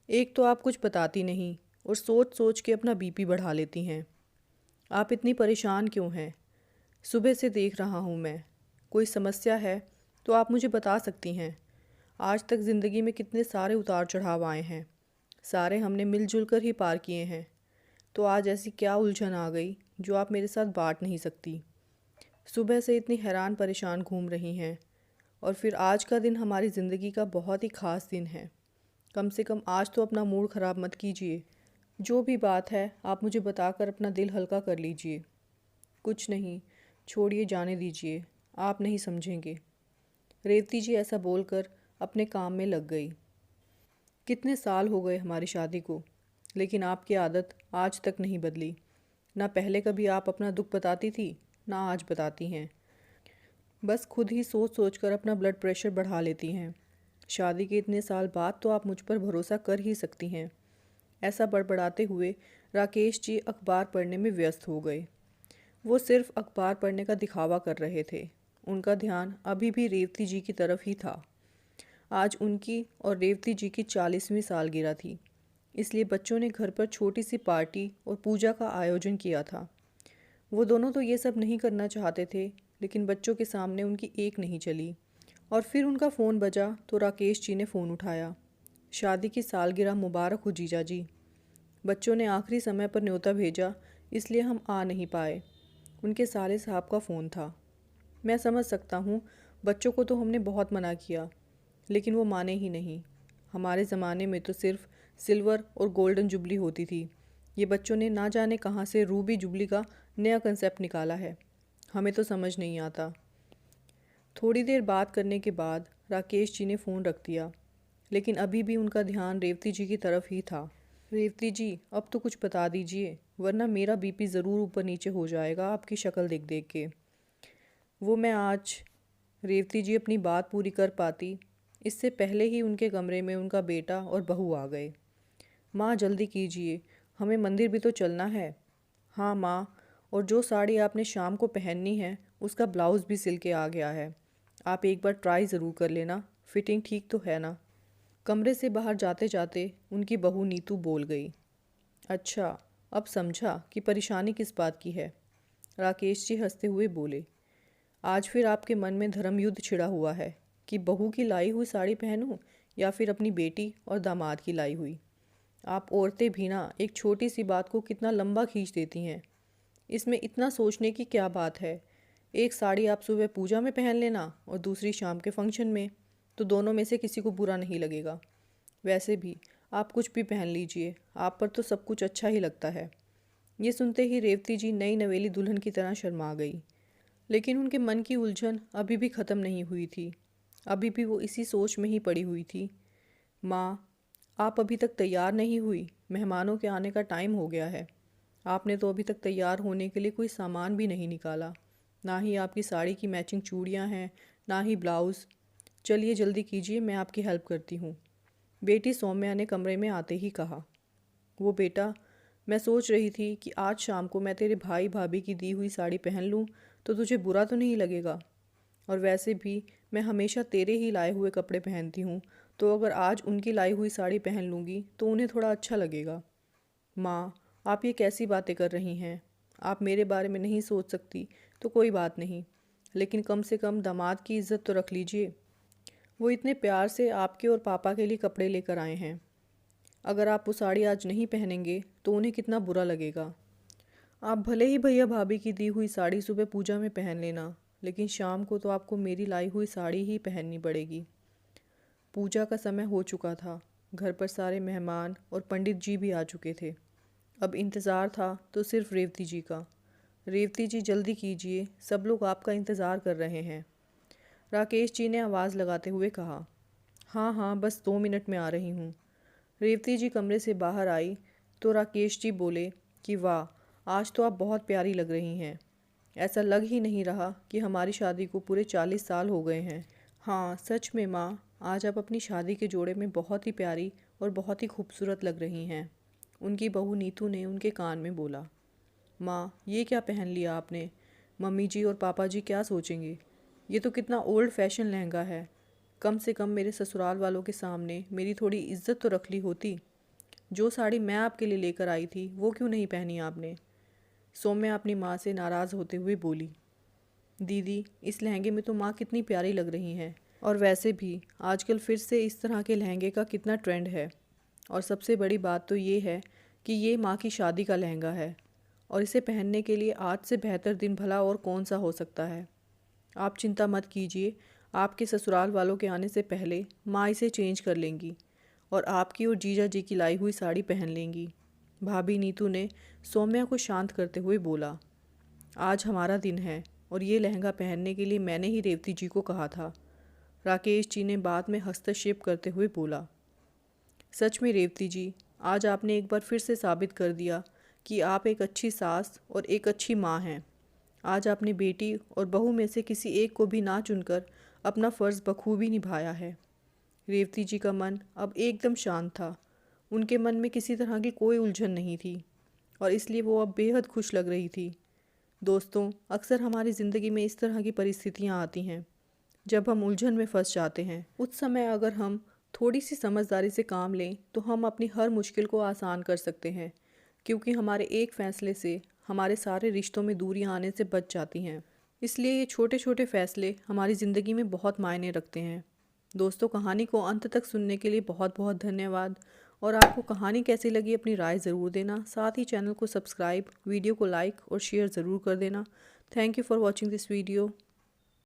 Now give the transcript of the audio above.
एक तो आप कुछ बताती नहीं और सोच सोच के अपना बीपी बढ़ा लेती हैं। आप इतनी परेशान क्यों हैं? सुबह से देख रहा हूँ मैं। कोई समस्या है तो आप मुझे बता सकती हैं। आज तक ज़िंदगी में कितने सारे उतार चढ़ाव आए हैं, सारे हमने मिलजुल कर ही पार किए हैं। तो आज ऐसी क्या उलझन आ गई जो आप मेरे साथ बांट नहीं सकती? सुबह से इतनी हैरान परेशान घूम रही हैं, और फिर आज का दिन हमारी ज़िंदगी का बहुत ही ख़ास दिन है। कम से कम आज तो अपना मूड ख़राब मत कीजिए। जो भी बात है आप मुझे बताकर अपना दिल हल्का कर लीजिए। कुछ नहीं, छोड़िए, जाने दीजिए, आप नहीं समझेंगे। रेवती जी ऐसा बोलकर अपने काम में लग गई। कितने साल हो गए हमारी शादी को, लेकिन आपकी आदत आज तक नहीं बदली। ना पहले कभी आप अपना दुख बताती थी, ना आज बताती हैं। बस खुद ही सोच सोच कर अपना ब्लड प्रेशर बढ़ा लेती हैं। शादी के इतने साल बाद तो आप मुझ पर भरोसा कर ही सकती हैं। ऐसा बड़बड़ाते हुए राकेश जी अखबार पढ़ने में व्यस्त हो गए। वो सिर्फ अखबार पढ़ने का दिखावा कर रहे थे। उनका ध्यान अभी भी रेवती जी की तरफ ही था। आज उनकी और रेवती जी की 40वीं सालगिरह थी, इसलिए बच्चों ने घर पर छोटी सी पार्टी और पूजा का आयोजन किया था। वो दोनों तो ये सब नहीं करना चाहते थे, लेकिन बच्चों के सामने उनकी एक नहीं चली। और फिर उनका फ़ोन बजा तो राकेश जी ने फ़ोन उठाया। शादी की सालगिरह मुबारक हो जीजा जी। बच्चों ने आखिरी समय पर न्योता भेजा, इसलिए हम आ नहीं पाए। उनके साले साहब का फ़ोन था। मैं समझ सकता हूँ, बच्चों को तो हमने बहुत मना किया, लेकिन वो माने ही नहीं। हमारे ज़माने में तो सिर्फ सिल्वर और गोल्डन जुबली होती थी। ये बच्चों ने ना जाने कहाँ से रूबी जुबली का नया कंसेप्ट निकाला है। हमें तो समझ नहीं आता। थोड़ी देर बात करने के बाद राकेश जी ने फ़ोन रख दिया, लेकिन अभी भी उनका ध्यान रेवती जी की तरफ ही था। रेवती जी, अब तो कुछ बता दीजिए, वरना मेरा बीपी ज़रूर ऊपर नीचे हो जाएगा आपकी शक्ल देख देख के। वो मैं आज रेवती जी अपनी बात पूरी कर पाती, इससे पहले ही उनके कमरे में उनका बेटा और बहू आ गए। माँ, जल्दी कीजिए, हमें मंदिर भी तो चलना है। हाँ माँ, और जो साड़ी आपने शाम को पहननी है उसका ब्लाउज़ भी सिल के आ गया है। आप एक बार ट्राई ज़रूर कर लेना, फिटिंग ठीक तो है ना? कमरे से बाहर जाते जाते उनकी बहू नीतू बोल गई। अच्छा, अब समझा कि परेशानी किस बात की है। राकेश जी हंसते हुए बोले, आज फिर आपके मन में धर्म युद्ध छिड़ा हुआ है कि बहू की लाई हुई साड़ी पहनूं या फिर अपनी बेटी और दामाद की लाई हुई। आप औरतें भी ना एक छोटी सी बात को कितना लंबा खींच देती हैं। इसमें इतना सोचने की क्या बात है? एक साड़ी आप सुबह पूजा में पहन लेना और दूसरी शाम के फंक्शन में, तो दोनों में से किसी को बुरा नहीं लगेगा। वैसे भी आप कुछ भी पहन लीजिए, आप पर तो सब कुछ अच्छा ही लगता है। ये सुनते ही रेवती जी नई नवेली दुल्हन की तरह शर्मा गई, लेकिन उनके मन की उलझन अभी भी ख़त्म नहीं हुई थी। अभी भी वो इसी सोच में ही पड़ी हुई थी। माँ, आप अभी तक तैयार नहीं हुई? मेहमानों के आने का टाइम हो गया है। आपने तो अभी तक तैयार होने के लिए कोई सामान भी नहीं निकाला। ना ही आपकी साड़ी की मैचिंग चूड़ियाँ हैं, ना ही ब्लाउज़। चलिए जल्दी कीजिए, मैं आपकी हेल्प करती हूँ, बेटी सौम्या ने कमरे में आते ही कहा। वो बेटा, मैं सोच रही थी कि आज शाम को मैं तेरे भाई भाभी की दी हुई साड़ी पहन लूँ तो तुझे बुरा तो नहीं लगेगा। और वैसे भी मैं हमेशा तेरे ही लाए हुए कपड़े पहनती हूँ, तो अगर आज उनकी लाई हुई साड़ी पहन लूँगी तो उन्हें थोड़ा अच्छा लगेगा। माँ, आप ये कैसी बातें कर रही हैं? आप मेरे बारे में नहीं सोच सकती तो कोई बात नहीं, लेकिन कम से कम दामाद की इज़्ज़त तो रख लीजिए। वो इतने प्यार से आपके और पापा के लिए कपड़े लेकर आए हैं। अगर आप वो साड़ी आज नहीं पहनेंगे तो उन्हें कितना बुरा लगेगा। आप भले ही भैया भाभी की दी हुई साड़ी सुबह पूजा में पहन लेना, लेकिन शाम को तो आपको मेरी लाई हुई साड़ी ही पहननी पड़ेगी। पूजा का समय हो चुका था। घर पर सारे मेहमान और पंडित जी भी आ चुके थे। अब इंतज़ार था तो सिर्फ रेवती जी का। रेवती जी जल्दी कीजिए, सब लोग आपका इंतज़ार कर रहे हैं। राकेश जी ने आवाज़ लगाते हुए कहा। हाँ हाँ, बस 2 मिनट में आ रही हूँ। रेवती जी कमरे से बाहर आई तो राकेश जी बोले कि वाह, आज तो आप बहुत प्यारी लग रही हैं। ऐसा लग ही नहीं रहा कि हमारी शादी को पूरे 40 साल हो गए हैं। हाँ सच में माँ, आज आप अपनी शादी के जोड़े में बहुत ही प्यारी और बहुत ही खूबसूरत लग रही हैं। उनकी बहू नीतू ने उनके कान में बोला। माँ, ये क्या पहन लिया आपने? मम्मी जी और पापा जी क्या सोचेंगे? ये तो कितना ओल्ड फैशन लहंगा है। कम से कम मेरे ससुराल वालों के सामने मेरी थोड़ी इज्जत तो रख ली होती। जो साड़ी मैं आपके लिए लेकर आई थी वो क्यों नहीं पहनी आपने? सौम्या अपनी माँ से नाराज़ होते हुए बोली। दीदी, इस लहंगे में तो माँ कितनी प्यारी लग रही हैं। और वैसे भी आजकल फिर से इस तरह के लहंगे का कितना ट्रेंड है। और सबसे बड़ी बात तो ये है कि ये माँ की शादी का लहंगा है और इसे पहनने के लिए आज से बेहतर दिन भला और कौन सा हो सकता है। आप चिंता मत कीजिए, आपके ससुराल वालों के आने से पहले माँ इसे चेंज कर लेंगी और आपकी और जीजा जी की लाई हुई साड़ी पहन लेंगी। भाभी नीतू ने सौम्या को शांत करते हुए बोला। आज हमारा दिन है और ये लहंगा पहनने के लिए मैंने ही रेवती जी को कहा था। राकेश जी ने बात में हस्तक्षेप करते हुए बोला। सच में रेवती जी, आज आपने एक बार फिर से साबित कर दिया कि आप एक अच्छी सास और एक अच्छी माँ हैं। आज आपने बेटी और बहू में से किसी एक को भी ना चुनकर अपना फ़र्ज़ बखूबी निभाया है। रेवती जी का मन अब एकदम शांत था। उनके मन में किसी तरह की कोई उलझन नहीं थी और इसलिए वो अब बेहद खुश लग रही थी। दोस्तों, अक्सर हमारी ज़िंदगी में इस तरह की परिस्थितियाँ आती हैं जब हम उलझन में फंस जाते हैं। उस समय अगर हम थोड़ी सी समझदारी से काम लें तो हम अपनी हर मुश्किल को आसान कर सकते हैं, क्योंकि हमारे एक फ़ैसले से हमारे सारे रिश्तों में दूरियां आने से बच जाती हैं। इसलिए ये छोटे छोटे फ़ैसले हमारी ज़िंदगी में बहुत मायने रखते हैं। दोस्तों, कहानी को अंत तक सुनने के लिए बहुत बहुत धन्यवाद। और आपको कहानी कैसी लगी अपनी राय ज़रूर देना। साथ ही चैनल को सब्सक्राइब, वीडियो को लाइक और शेयर ज़रूर कर देना। Thank you for watching this video.